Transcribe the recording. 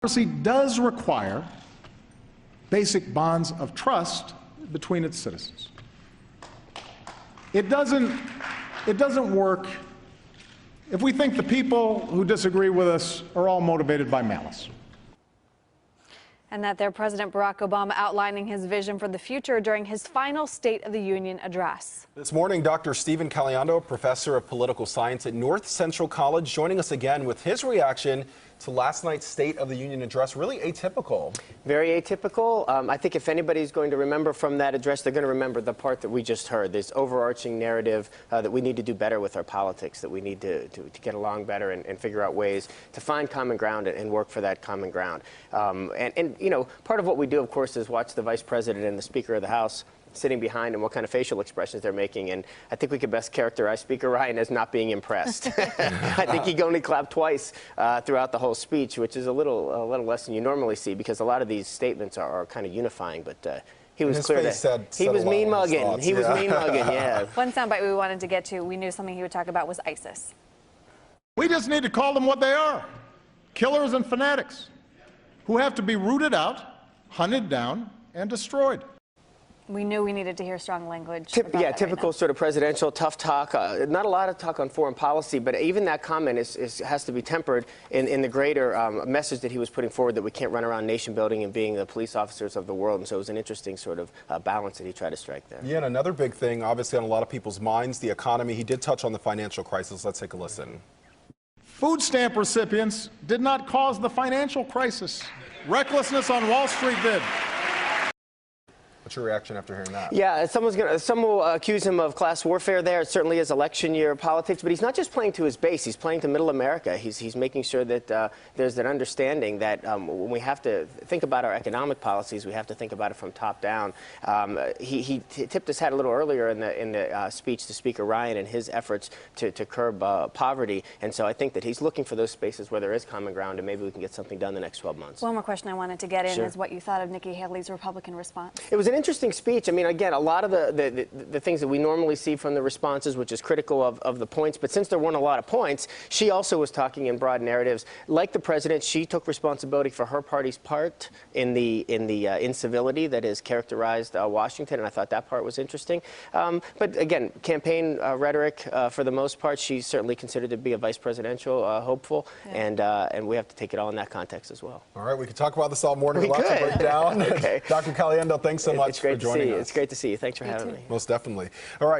Democracy does require basic bonds of trust between its citizens. It doesn't work if we think the people who disagree with us are all motivated by malice. And that there, President Barack Obama outlining his vision for the future during his final State of the Union address. This morning, Dr. Stephen Caliendo, professor of political science at North Central College, joining us again with his reaction to last night's State of the Union address. Really atypical. Very atypical. I think if anybody's going to remember from that address, they're going to remember the part that we just heard, this overarching narrative that we need to do better with our politics, that we need to get along better and figure out ways to find common ground and work for that common ground. And you know, part of what we do, of course, is watch the Vice President and the Speaker of the House sitting behind and what kind of facial expressions they're making. And I think we could best characterize Speaker Ryan as not being impressed. I think he only clapped twice throughout the whole speech, which is a little less than you normally see, because a lot of these statements are kind of unifying. But he was clear that he was mean mugging. He was mean mugging, yeah. One soundbite we wanted to get to, we knew something he would talk about was ISIS. We just need to call them what they are: killers and fanatics who have to be rooted out, hunted down, and destroyed. We knew we needed to hear strong language. Yeah, typical sort of presidential tough talk. Not a lot of talk on foreign policy, but even that comment has to be tempered in the greater message that he was putting forward, that we can't run around nation building and being the police officers of the world. And so it was an interesting sort of balance that he tried to strike there. Yeah, and another big thing, obviously on a lot of people's minds, the economy. He did touch on the financial crisis. Let's take a listen. Food stamp recipients did not cause the financial crisis. Recklessness on Wall Street did. What's your reaction after hearing that? Yeah, some will accuse him of class warfare there. It certainly is election year politics, but he's not just playing to his base. He's playing to middle America. He's making sure that there's an understanding that when we have to think about our economic policies, we have to think about it from top down. He tipped his hat a little earlier in the speech to Speaker Ryan and his efforts to curb poverty. And so I think that he's looking for those spaces where there is common ground, and maybe we can get something done the next 12 months. One more question I wanted to get in is what you thought of Nikki Haley's Republican response. It was an interesting speech. I mean, again, a lot of the things that we normally see from the responses, which is critical of the points, but since there weren't a lot of points, she also was talking in broad narratives. Like the president, she took responsibility for her party's part in the incivility that has characterized Washington, and I thought that part was interesting. But again, campaign rhetoric for the most part, she's certainly considered to be a vice presidential hopeful, and we have to take it all in that context as well. All right, we could talk about this all morning. We Lots to break down. Okay. Dr. Caliendo, thanks so much for joining us. It's great to see you. Thanks for having me. Most definitely. All right.